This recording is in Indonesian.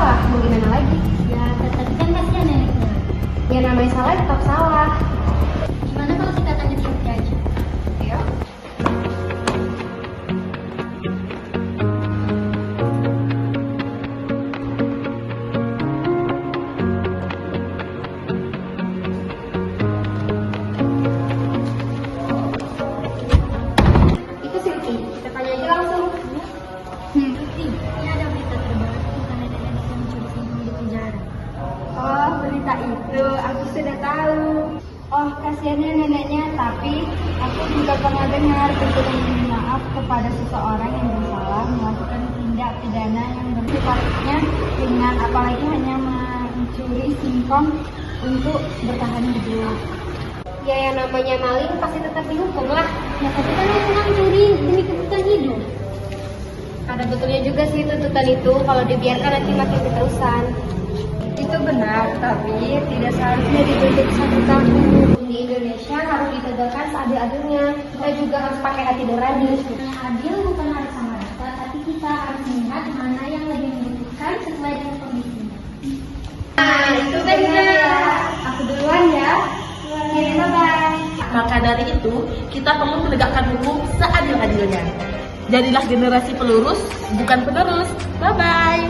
salah, mau gimana lagi? Ya, tetapi kan kasihan neneknya. Ya namanya salah tetap salah. Gimana kalau kita tanya Putri aja? Ayo. Itu Silvi, kita tanya aja langsung. Putri, ini ada berita terbaru tentang nenek-nenek yang mencuri singkong di penjara. Oh, berita itu aku sudah tahu. Oh, kasihannya neneknya, tapi aku juga pernah dengar bentuk meminta maaf kepada seseorang yang bersalah melakukan tindak pidana yang bersifatnya ringan, apalagi hanya mencuri singkong untuk bertahan hidup. Ya, yang namanya maling pasti tetap dihukum lah. Ya, tapi kan aku mencuri demi kebutuhan hidup. Ada betulnya juga sih tuntutan itu, kalau dibiarkan nanti makin keterusan. Itu benar, tapi tidak seharusnya dituntut satu tahun. Di Indonesia harus ditegakkan seadil-adilnya. Kita juga harus pakai hati nurani. Yang adil bukan harus sama rata, tapi kita harus melihat mana yang lebih membutuhkan sesuai dengan kondisinya. Nah, itu benar. Aku duluan ya. Oke, bye-bye. Maka dari itu, kita perlu menegakkan hukum seadil-adilnya. Jadilah generasi pelurus, bukan penerus. Bye-bye.